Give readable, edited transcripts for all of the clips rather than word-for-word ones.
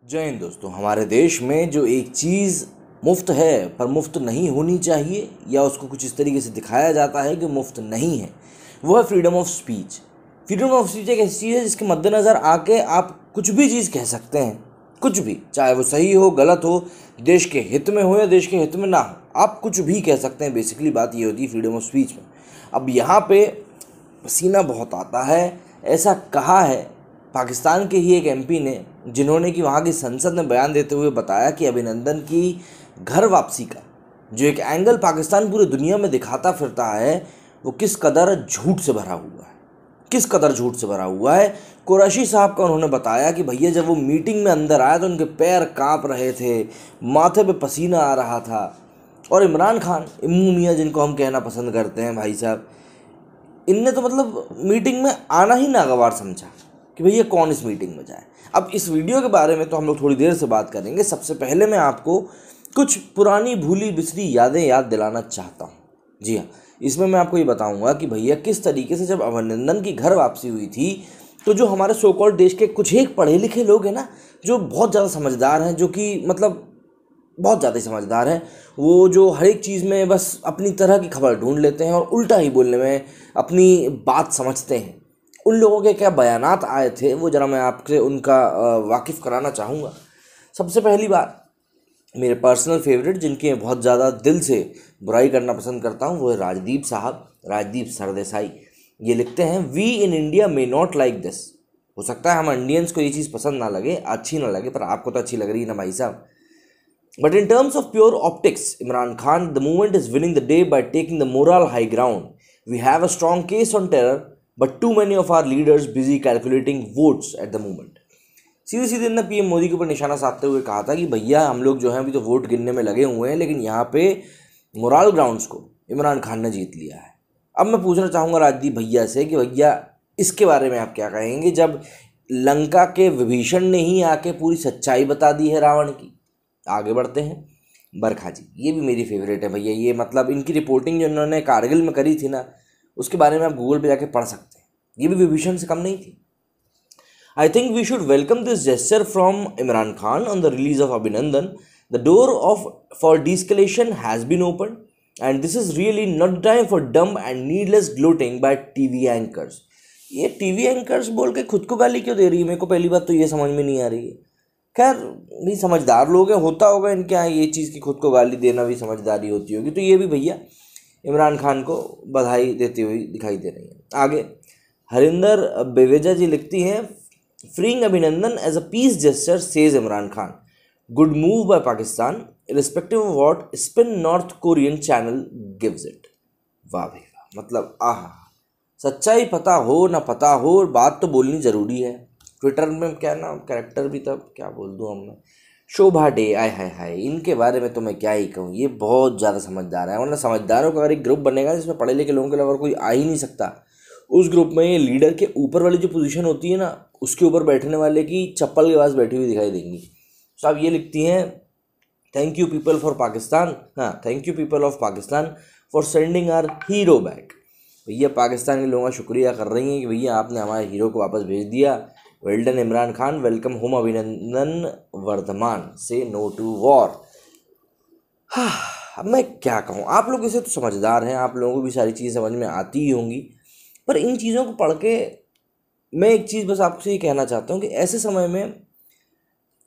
जय हिंद दोस्तों। हमारे देश में जो एक चीज़ मुफ्त है पर मुफ्त नहीं होनी चाहिए या उसको कुछ इस तरीके से दिखाया जाता है कि मुफ्त नहीं है, वो है freedom of speech. Freedom of speech एक ऐसी चीज़ है जिसके मद्देनज़र आके आप कुछ भी चीज़ कह सकते हैं, कुछ भी, चाहे वो सही हो गलत हो, देश के हित में हो या देश के हित में ना हो, आप कुछ भी कह सकते हैं। बेसिकली बात ये होती है फ्रीडम ऑफ स्पीच में। अब यहाँ पे पसीना बहुत आता है, ऐसा कहा है पाकिस्तान के ही एक एमपी ने, जिन्होंने कि वहाँ की संसद में बयान देते हुए बताया कि अभिनंदन की घर वापसी का जो एक एंगल पाकिस्तान पूरी दुनिया में दिखाता फिरता है वो किस कदर झूठ से भरा हुआ है, किस कदर झूठ से भरा हुआ है। कुरैशी साहब का उन्होंने बताया कि भैया जब वो मीटिंग में अंदर आए तो उनके पैर कांप रहे थे, माथे पे पसीना आ रहा था, और इमरान खान, इम्मू मियाँ जिनको हम कहना पसंद करते हैं भाई साहब, इनने तो मतलब मीटिंग में आना ही नागवार समझा कि भैया कौन इस मीटिंग में जाए। अब इस वीडियो के बारे में तो हम लोग थोड़ी देर से बात करेंगे। सबसे पहले मैं आपको कुछ पुरानी भूली बिसरी यादें याद दिलाना चाहता हूँ। जी हाँ, इसमें मैं आपको ये बताऊंगा कि भैया किस तरीके से जब अभिनंदन की घर वापसी हुई थी तो जो हमारे सो कॉल्ड देश के कुछ एक पढ़े लिखे लोग हैं ना, जो बहुत ज़्यादा समझदार हैं, जो कि मतलब बहुत ज़्यादा समझदार हैं, वो जो हर एक चीज़ में बस अपनी तरह की खबर ढूंढ लेते हैं और उल्टा ही बोलने में अपनी बात समझते हैं, उन लोगों के क्या बयानात आए थे वो ज़रा मैं आपसे उनका वाकिफ़ कराना चाहूँगा। सबसे पहली बात, मेरे पर्सनल फेवरेट जिनकी मैं बहुत ज़्यादा दिल से बुराई करना पसंद करता हूँ वो है राजदीप साहब, राजदीप सरदेसाई। ये लिखते हैं, we in India may not like this. हो सकता है हम इंडियंस को ये चीज़ पसंद ना लगे, अच्छी ना लगे, पर आपको तो अच्छी लग रही है ना भाई साहब। But in terms of pure optics, Imran Khan, the movement is winning the day by taking the moral high ground. We have a strong case on terror, but too many of our leaders busy calculating votes at the moment. सीधे सीधे ने PM Modi के ऊपर निशाना साधते हुए कहा था कि भैया हम लोग जो हैं अभी तो वोट गिनने में लगे हुए हैं, लेकिन यहाँ पे मोरल ग्राउंड्स को इमरान खान ने जीत लिया है। अब मैं पूछना चाहूँगा राजदीप भैया से कि भैया इसके बारे में आप क्या कहेंगे, जब लंका के विभीषण ने ही आके पूरी सच्चाई बता दी है रावण की। आगे बढ़ते हैं, बरखा जी, ये भी मेरी फेवरेट है भैया। ये मतलब इनकी रिपोर्टिंग जो इन्होंने कारगिल में करी थी ना, उसके बारे में आप गूगल पे जाके पढ़ सकते हैं, ये भी विभीषण से कम नहीं थी। I think we should welcome this gesture from Imran Khan on the release of Abhinandan. The door of for de-escalation has been open and this is really not time for dumb and needless gloating by TV anchors. ये TV anchors बोल के खुद को गाली क्यों दे रही है, मेरे को पहली बात तो ये समझ में नहीं आ रही है। खैर भी समझदार लोग हैं, होता होगा इनके यहाँ ये चीज़ की खुद को गाली देना भी समझदारी होती होगी, तो ये भी भैया इमरान खान को बधाई देती हुई दिखाई दे रही है। आगे हरिंदर बेवेजा जी लिखती हैं, freeing Abhinandan as a peace gesture says Imran Khan, good move by Pakistan respective of what spin North Korean channel gives it. वाह भाई वाह, मतलब आह, सच्चाई पता हो ना पता हो, बात तो बोलनी ज़रूरी है। ट्विटर में क्या ना कैरेक्टर भी तब क्या बोल दूँ हम, शोभा डे, आय हाय हाय, इनके बारे में तो मैं क्या ही कहूँ, ये बहुत ज़्यादा समझदार है। वरना समझदारों का अगर एक ग्रुप बनेगा जिसमें पढ़े लिखे लोगों के अलावा कोई आ ही नहीं सकता, उस ग्रुप में ये लीडर के ऊपर वाली जो पोजीशन होती है ना, उसके ऊपर बैठने वाले की चप्पल के पास बैठी हुई दिखाई देंगी। तो आप ये लिखती हैं, thank you people for Pakistan, हाँ thank you people of Pakistan for sending our hero back. भैया पाकिस्तान के लोगों का शुक्रिया कर रही हैं कि भैया आपने हमारे हीरो को वापस भेज दिया। Well done Imran Khan, welcome home Abhinandan Varthaman से नो टू वॉर। हाँ, अब मैं क्या कहूँ, आप लोग इसे तो समझदार हैं, आप लोगों को भी सारी चीज़ समझ में आती ही होंगी, पर इन चीज़ों को पढ़ के मैं एक चीज़ बस आपसे ये कहना चाहता हूँ कि ऐसे समय में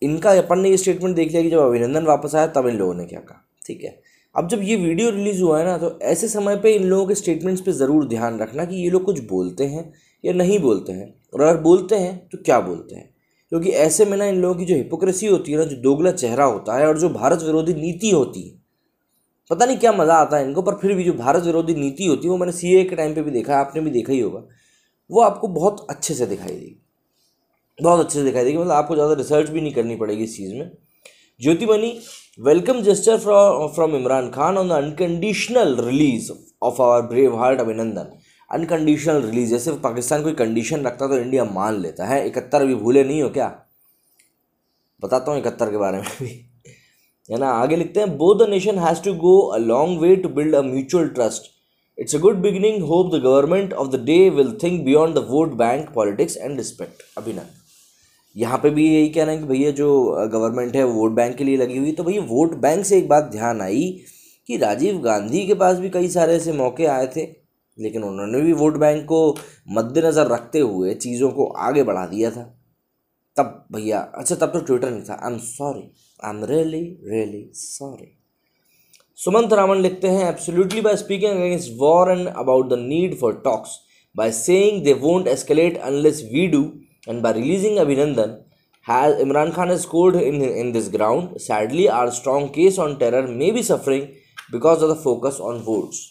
इनका अपन ने ये स्टेटमेंट देख लिया कि जब अभिनंदन वापस आया तब इन लोगों ने क्या कहा, ठीक है। अब जब ये वीडियो रिलीज़ हुआ है ना, तो ऐसे समय पे इन लोगों के स्टेटमेंट्स पे ज़रूर ध्यान रखना कि ये लोग कुछ बोलते हैं या नहीं बोलते हैं, और अगर बोलते हैं तो क्या बोलते हैं। क्योंकि ऐसे में ना इन लोगों की जो हिपोक्रेसी होती है ना, जो दोगला चेहरा होता है, और जो भारत विरोधी नीति होती है, पता नहीं क्या मज़ा आता है इनको, पर फिर भी जो भारत विरोधी नीति होती है वो मैंने सीए के टाइम पे भी देखा है, आपने भी देखा ही होगा, वो आपको बहुत अच्छे से दिखाई देगी, बहुत अच्छे से दिखाई देगी। मतलब आपको ज़्यादा रिसर्च भी नहीं करनी पड़ेगी इस चीज़ में। ज्योति बनी, welcome gesture from Imran Khan on the unconditional release of our brave heart Abhinandan. Unconditional release, जैसे पाकिस्तान कोई कंडीशन रखता तो इंडिया मान लेता है। 71 अभी भूले नहीं हो क्या, बताता हूँ 71 के बारे में भी, है ना। आगे लिखते हैं, both the nation has to go a long way to build a mutual trust. It's a good beginning, hope the government of the day will think beyond the vote bank politics and respect. Abhinandan, यहाँ पे भी यही कह रहे हैं कि भैया जो गवर्नमेंट है वोट बैंक के लिए लगी हुई। तो भैया वोट बैंक से एक बात ध्यान आई कि राजीव गांधी के पास भी कई सारे ऐसे मौके आए थे, लेकिन उन्होंने भी वोट बैंक को मद्देनज़र रखते हुए चीज़ों को आगे बढ़ा दिया था। तब भैया अच्छा तब तो ट्विटर नहीं था। I am sorry, I am really really sorry. Sumant Raman लिखते हैं absolutely by speaking against war and about the need for talks by saying they won't escalate unless we do and by releasing Abhinandan, has Imran Khan has scored in this ground. Sadly, our strong case on terror may be suffering because of the focus on votes.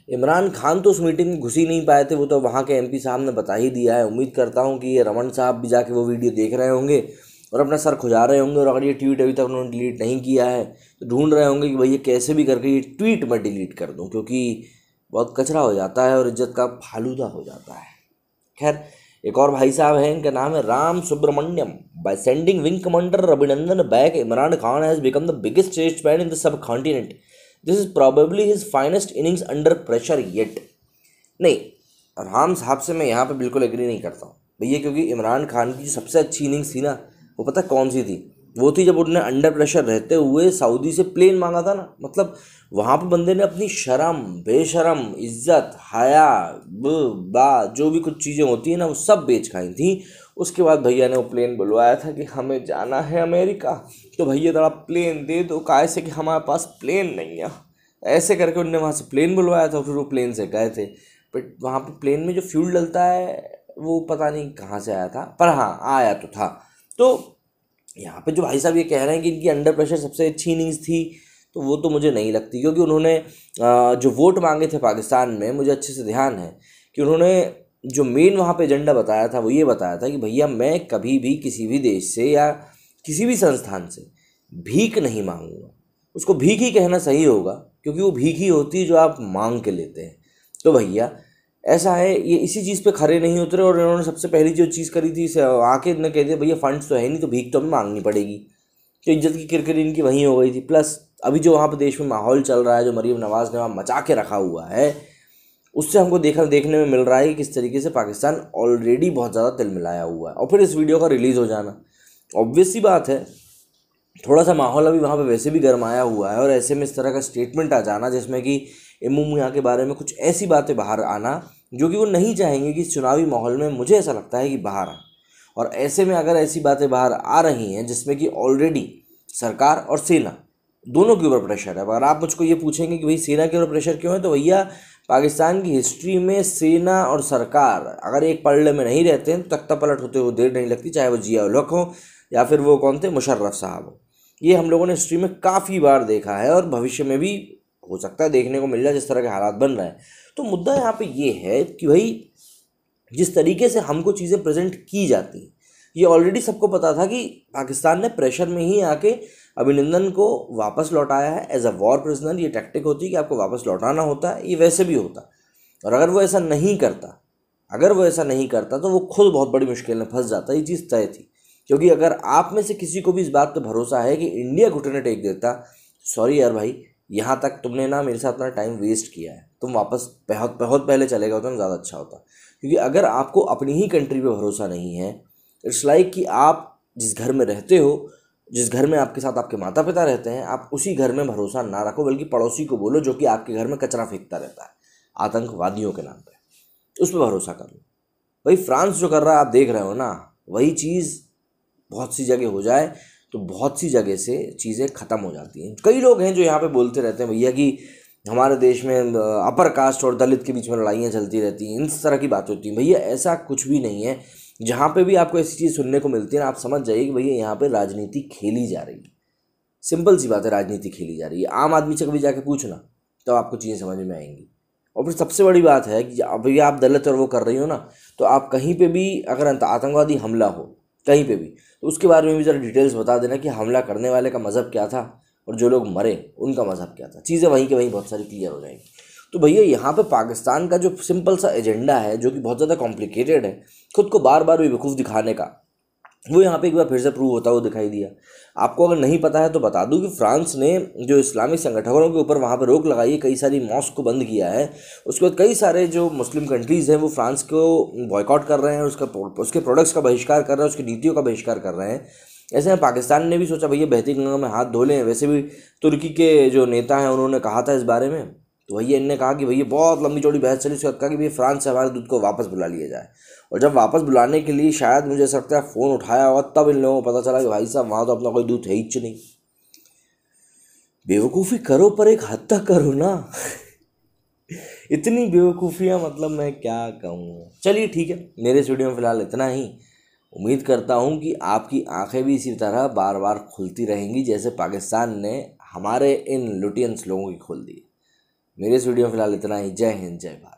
Imran Khan तो उस meeting में घुस ही नहीं पाए थे, वो तो वहाँ के एमपी साहब ने बता ही दिया है। उम्मीद करता हूँ कि ये रमन साहब भी जाके वो वीडियो देख रहे होंगे और अपना सर खुजा रहे होंगे, और अगर ये ट्वीट अभी तक उन्होंने डिलीट नहीं किया है तो ढूंढ रहे होंगे कि भैया कैसे भी करके ये ट्वीट मैं डिलीट कर दूँ, क्योंकि बहुत कचरा हो जाता है और इज्जत का फालूदा हो जाता है। खैर, एक और भाई साहब हैं, इनका नाम है Ram Subramaniam. By sending wing commander Abhinandan back, Imran Khan has become the biggest statesman in the subcontinent. This is probably his finest innings under pressure yet. नहीं, राम साहब से मैं यहाँ पे बिल्कुल एग्री नहीं करता हूँ भैया, क्योंकि इमरान खान की जो सबसे अच्छी इनिंग्स थी ना, वो पता कौन सी थी? वो थी जब उन्होंने अंडर प्रेशर रहते हुए सऊदी से प्लेन मांगा था ना। मतलब वहाँ पे बंदे ने अपनी शर्म, बेशरम, इज्जत, हया, बा जो भी कुछ चीज़ें होती हैं ना, वो सब बेच खाई थी। उसके बाद भैया ने वो प्लेन बुलवाया था कि हमें जाना है अमेरिका, तो भैया थोड़ा प्लेन दे दो, काहे से कि हमारे पास प्लेन नहीं है। ऐसे करके उनने वहाँ से प्लेन बुलवाया था, फिर वो प्लेन से गए थे। बट वहाँ पे प्लेन में जो फ्यूल डलता है वो पता नहीं कहाँ से आया था, पर हाँ आया तो था। तो यहाँ पे जो भाई साहब ये कह रहे हैं कि इनकी अंडर प्रेशर सबसे अच्छी इनिंग्स थी, तो वो तो मुझे नहीं लगती, क्योंकि उन्होंने जो वोट मांगे थे पाकिस्तान में, मुझे अच्छे से ध्यान है कि उन्होंने जो मेन वहाँ पे एजेंडा बताया था वो ये बताया था कि भैया मैं कभी भी किसी भी देश से या किसी भी संस्थान से भीख नहीं मांगूंगा। उसको भीख ही कहना सही होगा, क्योंकि वो भीख ही होती है जो आप मांग के लेते हैं। तो भैया ऐसा है, ये इसी चीज़ पे खड़े नहीं उतरे, और इन्होंने सबसे पहली जो चीज़ करी थी आके इन्होंने कह दिया भैया फंड्स तो है नहीं, तो भीख तो हमें मांगनी पड़ेगी। तो इज्जत की किरकिरी इनकी वहीं हो गई थी। प्लस अभी जो वहाँ पे देश में माहौल चल रहा है, जो मरीम नवाज़ ने वहाँ मचा के रखा हुआ है, उससे हमको देखने में मिल रहा है कि किस तरीके से पाकिस्तान ऑलरेडी बहुत ज़्यादा तिलमिलाया हुआ है। और फिर इस वीडियो का रिलीज़ हो जाना, ऑब्वियस सी बात है, थोड़ा सा माहौल अभी वहाँ पे वैसे भी गरमाया हुआ है, और ऐसे में इस तरह का स्टेटमेंट आ जाना जिसमें कि इमू मियाँ के बारे में कुछ ऐसी बातें बाहर आना जो कि वो नहीं चाहेंगे कि इस चुनावी माहौल में, मुझे ऐसा लगता है कि बाहर आ। और ऐसे में अगर ऐसी बातें बाहर आ रही हैं जिसमें कि ऑलरेडी सरकार और सेना दोनों के ऊपर प्रेशर है। अगर आप मुझको ये पूछेंगे कि भाई सेना के ऊपर प्रेशर क्यों है, तो भैया पाकिस्तान की हिस्ट्री में सेना और सरकार अगर एक पलड़े में नहीं रहते हैं तो तख्ता पलट होते हुए देर नहीं लगती, चाहे वो जिया उल हक हो या फिर वो कौन थे, मुशर्रफ साहब हो। ये हम लोगों ने हिस्ट्री में काफ़ी बार देखा है, और भविष्य में भी हो सकता है देखने को मिल जाए जिस तरह के हालात बन रहे हैं। तो मुद्दा यहाँ पे ये है कि भाई जिस तरीके से हमको चीज़ें प्रेजेंट की जाती हैं, ये ऑलरेडी सबको पता था कि पाकिस्तान ने प्रेशर में ही आके अभिनंदन को वापस लौटाया है एज अ वॉर प्रिजनर। ये टैक्टिक होती है कि आपको वापस लौटाना होता है, ये वैसे भी होता। और अगर वो ऐसा नहीं करता तो वो खुद बहुत बड़ी मुश्किल में फंस जाता। ये चीज़ तय थी, क्योंकि अगर आप में से किसी को भी इस बात पर भरोसा है कि इंडिया घुटने टेक देता, सॉरी यार भाई, यहाँ तक तुमने ना मेरे साथ अपना टाइम वेस्ट किया है, तुम वापस बहुत पहले चले गए होते ना, ज़्यादा अच्छा होता। क्योंकि अगर आपको अपनी ही कंट्री पे भरोसा नहीं है, इट्स लाइक कि आप जिस घर में रहते हो, जिस घर में आपके साथ आपके माता पिता रहते हैं, आप उसी घर में भरोसा ना रखो, बल्कि पड़ोसी को बोलो जो कि आपके घर में कचरा फेंकता रहता है आतंकवादियों के नाम पे, उस पर भरोसा कर लो। भाई फ्रांस जो कर रहा है आप देख रहे हो ना, वही चीज़ बहुत सी जगह हो जाए तो बहुत सी जगह से चीज़ें ख़त्म हो जाती हैं। कई लोग हैं जो यहाँ पे बोलते रहते हैं भैया कि हमारे देश में अपर कास्ट और दलित के बीच में लड़ाइयाँ चलती रहती हैं, इस तरह की बात होती हैं। भैया ऐसा कुछ भी नहीं है। जहाँ पे भी आपको ऐसी चीज़ सुनने को मिलती है ना, आप समझ जाइए कि भैया यहाँ पे राजनीति खेली जा रही है। सिंपल सी बात है, राजनीति खेली जा रही है। आम आदमी से कभी जाके पूछना तो आपको चीज़ें समझ में आएंगी। और फिर सबसे बड़ी बात है कि भैया आप दलित और वो कर रही हो ना, तो आप कहीं पे भी अगर आतंकवादी हमला हो कहीं पे भी, तो उसके बारे में भी ज़रा डिटेल्स बता देना कि हमला करने वाले का मज़हब क्या था और जो लोग मरे उनका मज़हब क्या था। चीज़ें वहीं के वहीं बहुत सारी क्लियर हो जाएंगी। तो भैया यहाँ पे पाकिस्तान का जो सिंपल सा एजेंडा है, जो कि बहुत ज़्यादा कॉम्प्लिकेटेड है, खुद को बार बार बेवकूफ़ दिखाने का, वो यहाँ पे एक बार फिर से प्रूव होता हुआ दिखाई दिया। आपको अगर नहीं पता है तो बता दूं कि फ्रांस ने जो इस्लामिक संगठनों के ऊपर वहाँ पर रोक लगाई है, कई सारी मॉस्क को बंद किया है, उसके बाद कई सारे जो मुस्लिम कंट्रीज़ हैं वो फ्रांस को बॉयकॉट कर रहे हैं, उसके प्रोडक्ट्स का बहिष्कार कर रहे हैं, उसकी नीतियों का बहिष्कार कर रहे हैं। ऐसे में पाकिस्तान ने भी सोचा भैया बहती गंगा में हाथ धो लें। वैसे भी तुर्की के जो नेता हैं उन्होंने कहा था इस बारे में, तो भैया इनने कहा कि भैया बहुत लंबी चौड़ी बहस चली, उसके बाद कहा कि भैया फ्रांस से हमारे दूध को वापस बुला लिया जाए। और जब वापस बुलाने के लिए शायद मुझे ऐसा लगता है फ़ोन उठाया होगा, तब इन लोगों को पता चला कि भाई साहब वहाँ तो अपना कोई दूध है ही नहीं। बेवकूफ़ी करो पर एक हद तक करो ना। इतनी बेवकूफ़ियाँ, मतलब मैं क्या कहूँ। चलिए ठीक है, मेरे इस वीडियो में फ़िलहाल इतना ही। उम्मीद करता हूँ कि आपकी आंखें भी इसी तरह बार बार खुलती रहेंगी जैसे पाकिस्तान ने हमारे इन लुटियंस लोगों की खोल दी। मेरे इस वीडियो में फ़िलहाल इतना ही। जय हिंद, जय भारत।